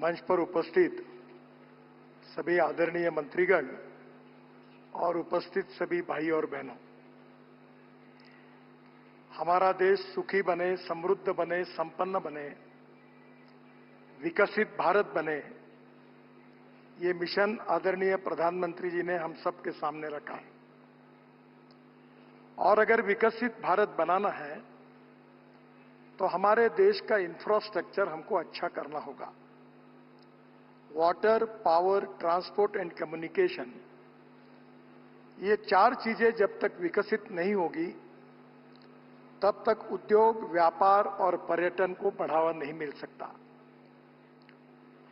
मंच पर उपस्थित सभी आदरणीय मंत्रीगण और उपस्थित सभी भाई और बहनों, हमारा देश सुखी बने, समृद्ध बने, संपन्न बने, विकसित भारत बने, ये मिशन आदरणीय प्रधानमंत्री जी ने हम सबके सामने रखा है। और अगर विकसित भारत बनाना है तो हमारे देश का इंफ्रास्ट्रक्चर हमको अच्छा करना होगा। Water, power, transport and communication, ये चार चीजें जब तक विकसित नहीं होगी तब तक उद्योग, व्यापार और पर्यटन को बढ़ावा नहीं मिल सकता।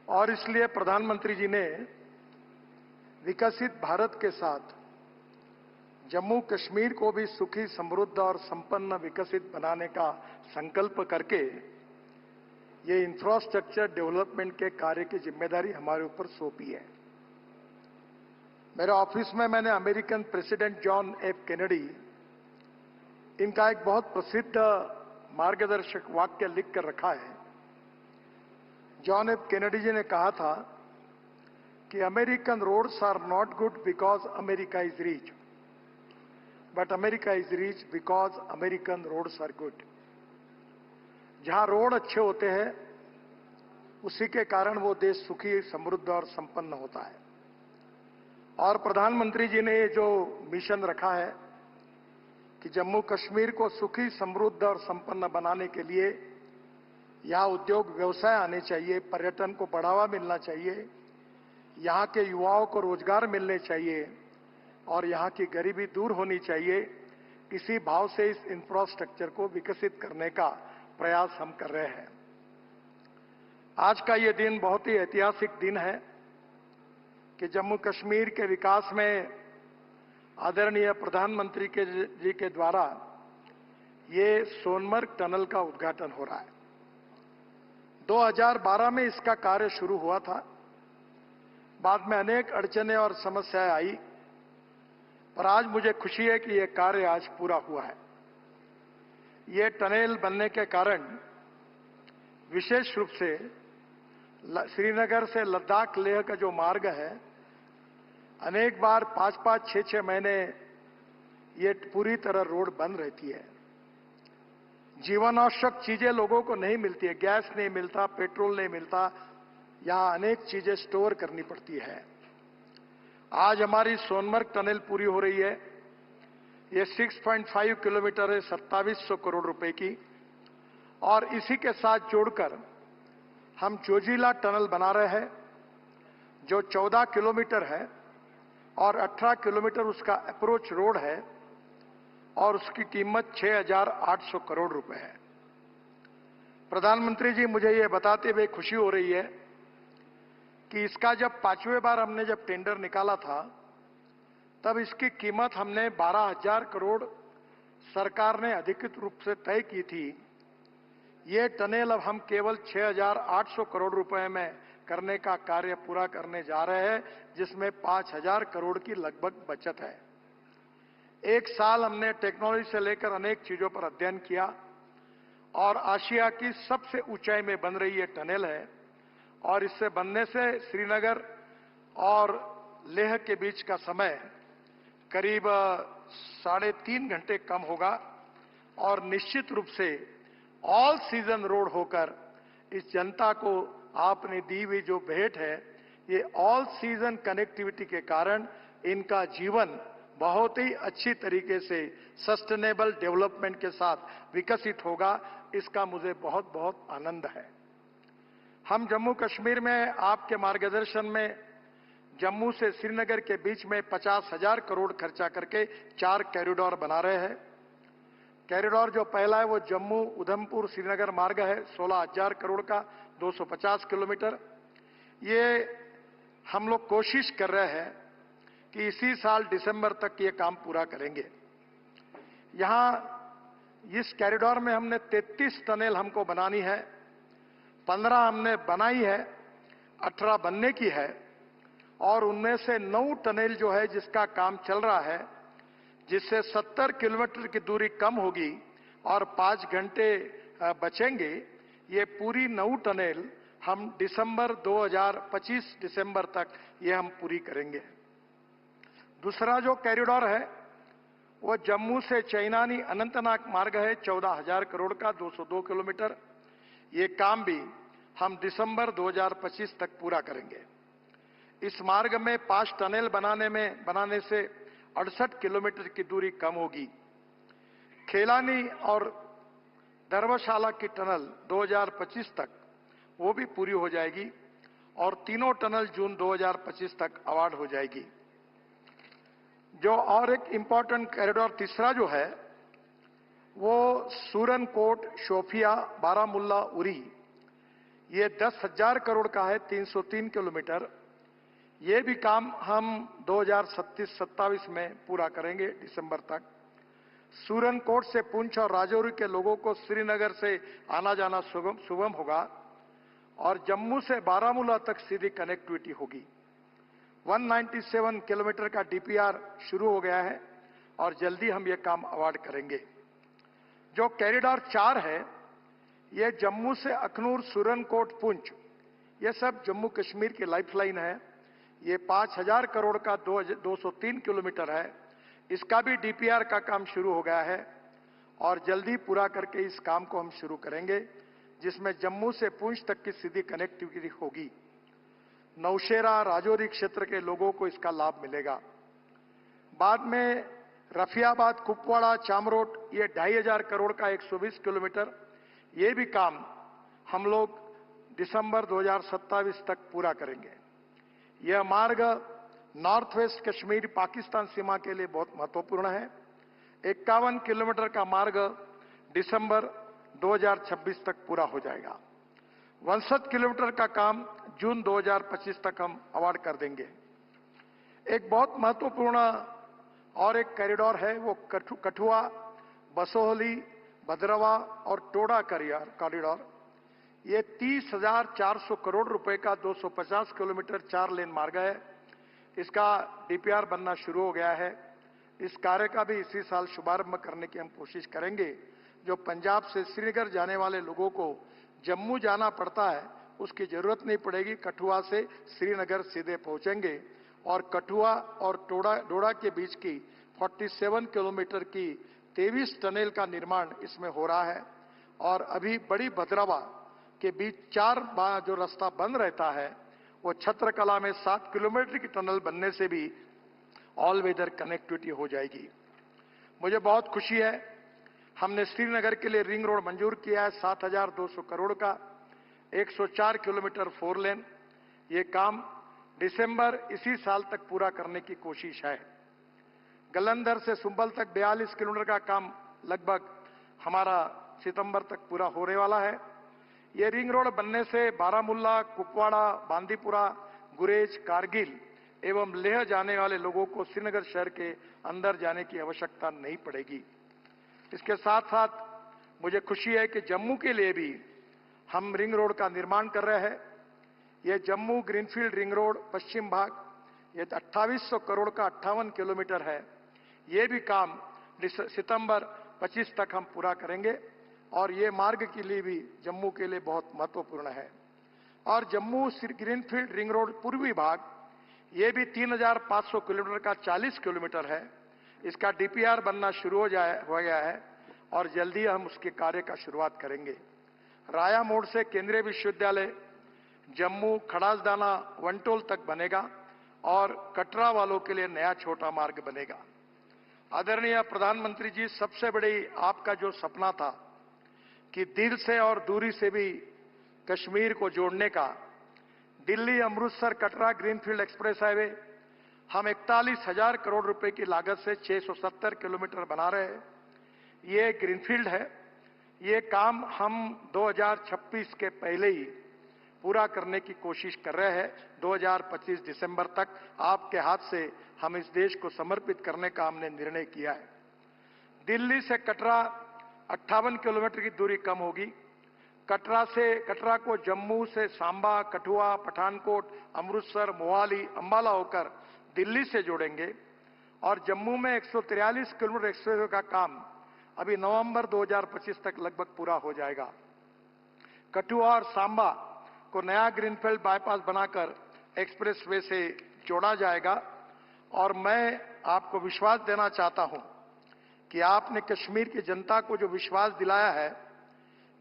और इसलिए प्रधानमंत्री जी ने विकसित भारत के साथ जम्मू कश्मीर को भी सुखी, समृद्ध और संपन्न विकसित बनाने का संकल्प करके ये इंफ्रास्ट्रक्चर डेवलपमेंट के कार्य की जिम्मेदारी हमारे ऊपर सौंपी है। मेरे ऑफिस में मैंने American president John F Kennedy, इनका एक बहुत प्रसिद्ध मार्गदर्शक वाक्य लिख कर रखा है। जॉन एफ कैनेडी जी ने कहा था कि American roads are not good because America is rich, but America is rich because American roads are good. जहां रोड अच्छे होते हैं उसी के कारण वो देश सुखी, समृद्ध और संपन्न होता है। और प्रधानमंत्री जी ने ये जो मिशन रखा है कि जम्मू कश्मीर को सुखी, समृद्ध और संपन्न बनाने के लिए यहां उद्योग व्यवसाय आने चाहिए, पर्यटन को बढ़ावा मिलना चाहिए, यहां के युवाओं को रोजगार मिलने चाहिए और यहां की गरीबी दूर होनी चाहिए। इसी भाव से इस इंफ्रास्ट्रक्चर को विकसित करने का प्रयास हम कर रहे हैं। आज का ये दिन बहुत ही ऐतिहासिक दिन है कि जम्मू कश्मीर के विकास में आदरणीय प्रधानमंत्री जी के द्वारा ये सोनमर्ग टनल का उद्घाटन हो रहा है। 2012 में इसका कार्य शुरू हुआ था। बाद में अनेक अड़चनें और समस्याएं आई, पर आज मुझे खुशी है कि यह कार्य आज पूरा हुआ है। ये टनल बनने के कारण विशेष रूप से श्रीनगर से लद्दाख, लेह का जो मार्ग है, अनेक बार 5-5, 6-6 महीने ये पूरी तरह रोड बंद रहती है। जीवन आवश्यक चीजें लोगों को नहीं मिलती है, गैस नहीं मिलता, पेट्रोल नहीं मिलता, यहां अनेक चीजें स्टोर करनी पड़ती है। आज हमारी सोनमर्ग टनल पूरी हो रही है। ये 6.5 किलोमीटर है, 2700 करोड़ रुपए की। और इसी के साथ जोड़कर हम जोजिला टनल बना रहे हैं जो 14 किलोमीटर है और 18 किलोमीटर उसका अप्रोच रोड है और उसकी कीमत 6,800 करोड़ रुपए है। प्रधानमंत्री जी, मुझे ये बताते हुए खुशी हो रही है कि इसका जब 5वें बार हमने जब टेंडर निकाला था तब इसकी कीमत हमने 12,000 करोड़ सरकार ने अधिकृत रूप से तय की थी। ये टनल अब हम केवल 6,800 करोड़ रुपए में करने का कार्य पूरा करने जा रहे हैं, जिसमें 5,000 करोड़ की लगभग बचत है। एक साल हमने टेक्नोलॉजी से लेकर अनेक चीजों पर अध्ययन किया और आशिया की सबसे ऊंचाई में बन रही ये टनल है और इससे बनने से श्रीनगर और लेह के बीच का समय करीब 3.5 घंटे कम होगा और निश्चित रूप से ऑल सीजन रोड होकर इस जनता को आपने दी हुई जो भेंट है, ये ऑल सीजन कनेक्टिविटी के कारण इनका जीवन बहुत ही अच्छी तरीके से सस्टेनेबल डेवलपमेंट के साथ विकसित होगा। इसका मुझे बहुत बहुत आनंद है। हम जम्मू कश्मीर में आपके मार्गदर्शन में जम्मू से श्रीनगर के बीच में 50,000 करोड़ खर्चा करके 4 कॉरिडोर बना रहे हैं। कॉरिडोर जो पहला है वो जम्मू उधमपुर श्रीनगर मार्ग है, 16,000 करोड़ का, 250 किलोमीटर। ये हम लोग कोशिश कर रहे हैं कि इसी साल दिसंबर तक ये काम पूरा करेंगे। यहां इस कॉरिडोर में हमने 33 टनल हमको बनानी है, 15 हमने बनाई है, 18 बनने की है और उनमें से 9 टनल जो है जिसका काम चल रहा है, जिससे 70 किलोमीटर की दूरी कम होगी और 5 घंटे बचेंगे। ये पूरी 9 टनल हम दिसंबर 2025 दिसंबर तक ये हम पूरी करेंगे। दूसरा जो कॉरिडोर है वो जम्मू से चैनानी अनंतनाग मार्ग है, 14,000 करोड़ का 202 किलोमीटर। ये काम भी हम दिसंबर 2025 तक पूरा करेंगे। इस मार्ग में 5 टनल बनाने से 68 किलोमीटर की दूरी कम होगी। खेलानी और धर्मशाला की टनल 2025 तक वो भी पूरी हो जाएगी और तीनों टनल जून 2025 तक अवार्ड हो जाएगी। जो और एक इंपॉर्टेंट कॉरिडोर तीसरा जो है वो सूरनकोट, शोपिया, बारामुल्ला, उरी, ये 10,000 करोड़ का है, 303 किलोमीटर। ये भी काम हम 2027 में पूरा करेंगे दिसंबर तक। सूरनकोट से पुंछ और राजौरी के लोगों को श्रीनगर से आना जाना सुगम होगा और जम्मू से बारामूला तक सीधी कनेक्टिविटी होगी। 197 किलोमीटर का डीपीआर शुरू हो गया है और जल्दी हम ये काम अवार्ड करेंगे। जो कॉरिडोर 4 है ये जम्मू से अखनूर, सूरनकोट, पुंछ, ये सब जम्मू कश्मीर की लाइफलाइन है। ये 5,000 करोड़ का 203 किलोमीटर है। इसका भी डीपीआर का काम शुरू हो गया है और जल्दी पूरा करके इस काम को हम शुरू करेंगे, जिसमें जम्मू से पुंछ तक की सीधी कनेक्टिविटी होगी। नौशेरा, राजौरी क्षेत्र के लोगों को इसका लाभ मिलेगा। बाद में रफियाबाद, कुपवाड़ा, चामरोट, ये 2,500 करोड़ का 120 किलोमीटर, ये भी काम हम लोग दिसंबर 2027 तक पूरा करेंगे। यह मार्ग नॉर्थ वेस्ट कश्मीर पाकिस्तान सीमा के लिए बहुत महत्वपूर्ण है। 51 किलोमीटर का मार्ग दिसंबर 2026 तक पूरा हो जाएगा। 62 किलोमीटर का काम जून 2025 तक हम अवार्ड कर देंगे। एक बहुत महत्वपूर्ण और एक कॉरिडोर है वो कठुआ, बसोहली, भद्रवा और टोडा कॉरिडोर। ये 30,400 करोड़ रुपए का 250 किलोमीटर 4 लेन मार्ग है। इसका डीपीआर बनना शुरू हो गया है। इस कार्य का भी इसी साल शुभारंभ करने की हम कोशिश करेंगे। जो पंजाब से श्रीनगर जाने वाले लोगों को जम्मू जाना पड़ता है उसकी जरूरत नहीं पड़ेगी, कठुआ से श्रीनगर सीधे पहुंचेंगे और कठुआ और डोडा के बीच की 47 किलोमीटर की 23 टनल का निर्माण इसमें हो रहा है। और अभी बड़ी भद्रवा के बीच 4 जो रास्ता बंद रहता है वो छत्रकला में 7 किलोमीटर की टनल बनने से भी ऑल वेदर कनेक्टिविटी हो जाएगी। मुझे बहुत खुशी है, हमने श्रीनगर के लिए रिंग रोड मंजूर किया है 7,200 करोड़ का, 104 किलोमीटर 4 लेन। ये काम दिसंबर इसी साल तक पूरा करने की कोशिश है। गलंदर से सुंबल तक 42 किलोमीटर का काम लगभग हमारा सितंबर तक पूरा होने वाला है। ये रिंग रोड बनने से बारामुल्ला, कुपवाड़ा, बांदीपुरा, गुरेज, कारगिल एवं लेह जाने वाले लोगों को श्रीनगर शहर के अंदर जाने की आवश्यकता नहीं पड़ेगी। इसके साथ साथ मुझे खुशी है कि जम्मू के लिए भी हम रिंग रोड का निर्माण कर रहे हैं। यह जम्मू ग्रीनफील्ड रिंग रोड पश्चिम भाग, ये 2800 करोड़ का 58 किलोमीटर है। ये भी काम सितंबर 25 तक हम पूरा करेंगे और ये मार्ग के लिए भी जम्मू के लिए बहुत महत्वपूर्ण है। और जम्मू ग्रीनफील्ड रिंग रोड पूर्वी भाग, ये भी 3,500 किलोमीटर का 40 किलोमीटर है। इसका डीपीआर बनना शुरू हो गया है और जल्दी हम उसके कार्य का शुरुआत करेंगे। राया मोड़ से केंद्रीय विश्वविद्यालय जम्मू खड़ासदाना वनटोल तक बनेगा और कटरा वालों के लिए नया छोटा मार्ग बनेगा। आदरणीय प्रधानमंत्री जी, सबसे बड़ी आपका जो सपना था कि दिल से और दूरी से भी कश्मीर को जोड़ने का, Delhi Amritsar Katra greenfield express highway हम 41,000 करोड़ रुपए की लागत से 670 किलोमीटर बना रहे हैं। ये ग्रीनफील्ड है। ये काम हम 2026 के पहले ही पूरा करने की कोशिश कर रहे हैं। 2025 दिसंबर तक आपके हाथ से हम इस देश को समर्पित करने का हमने निर्णय किया है। दिल्ली से कटरा 58 किलोमीटर की दूरी कम होगी। कटरा को जम्मू से सांबा, कठुआ, पठानकोट, अमृतसर, मोहाली, अंबाला होकर दिल्ली से जोड़ेंगे और जम्मू में 143 किलोमीटर एक्सप्रेसवे का काम अभी नवंबर 2025 तक लगभग पूरा हो जाएगा। कठुआ और सांबा को नया ग्रीनफील्ड बाईपास बनाकर एक्सप्रेसवे से जोड़ा जाएगा। और मैं आपको विश्वास देना चाहता हूं कि आपने कश्मीर की जनता को जो विश्वास दिलाया है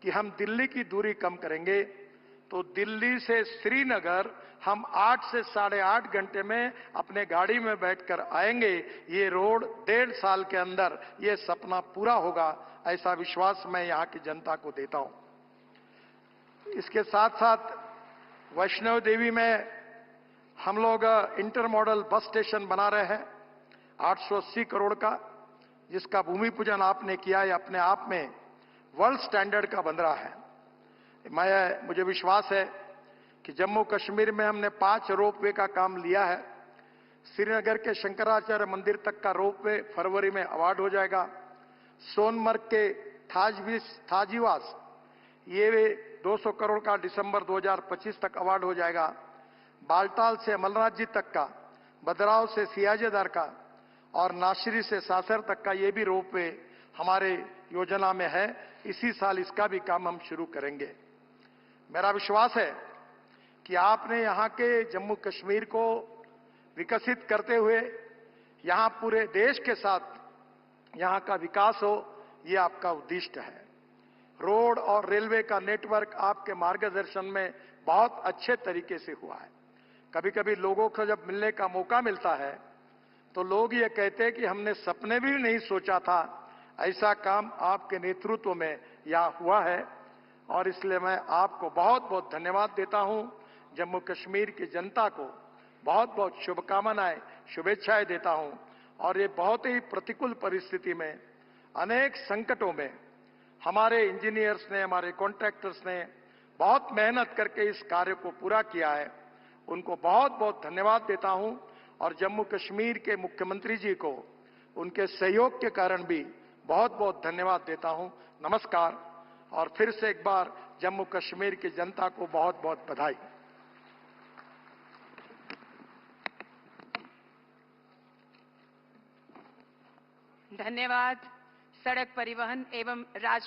कि हम दिल्ली की दूरी कम करेंगे, तो दिल्ली से श्रीनगर हम 8 से 8.5 घंटे में अपने गाड़ी में बैठकर आएंगे। ये रोड 1.5 साल के अंदर ये सपना पूरा होगा, ऐसा विश्वास मैं यहां की जनता को देता हूं। इसके साथ साथ वैष्णो देवी में हम लोग इंटर मॉडल बस स्टेशन बना रहे हैं 880 करोड़ का, जिसका भूमि पूजन आपने किया। है अपने आप में वर्ल्ड स्टैंडर्ड का बन रहा है। मुझे विश्वास है कि जम्मू कश्मीर में हमने 5 रोपवे का काम लिया है। श्रीनगर के शंकराचार्य मंदिर तक का रोपवे फरवरी में अवार्ड हो जाएगा। सोनमर्ग के थाजीवास ये 200 करोड़ का दिसंबर 2025 तक अवार्ड हो जाएगा। बालटाल से अमरनाथ जी तक का, बदराव से सियाजेदार का और नाशरी से सासर तक का ये भी रोपवे हमारे योजना में है। इसी साल इसका भी काम हम शुरू करेंगे। मेरा विश्वास है कि आपने यहां के जम्मू कश्मीर को विकसित करते हुए यहां पूरे देश के साथ यहां का विकास हो, ये आपका उद्देश्य है। रोड और रेलवे का नेटवर्क आपके मार्गदर्शन में बहुत अच्छे तरीके से हुआ है। कभी कभी लोगों को जब मिलने का मौका मिलता है तो लोग ये कहते हैं कि हमने सपने भी नहीं सोचा था ऐसा काम आपके नेतृत्व में यहां हुआ है। और इसलिए मैं आपको बहुत बहुत धन्यवाद देता हूं। जम्मू कश्मीर की जनता को बहुत बहुत शुभकामनाएं, शुभेच्छाएं देता हूं। और ये बहुत ही प्रतिकूल परिस्थिति में, अनेक संकटों में हमारे इंजीनियर्स ने, हमारे कॉन्ट्रैक्टर्स ने बहुत मेहनत करके इस कार्य को पूरा किया है। उनको बहुत बहुत धन्यवाद देता हूं। और जम्मू कश्मीर के मुख्यमंत्री जी को उनके सहयोग के कारण भी बहुत बहुत धन्यवाद देता हूं। नमस्कार। और फिर से एक बार जम्मू कश्मीर की जनता को बहुत बहुत बधाई। धन्यवाद। सड़क परिवहन एवं राजमार्ग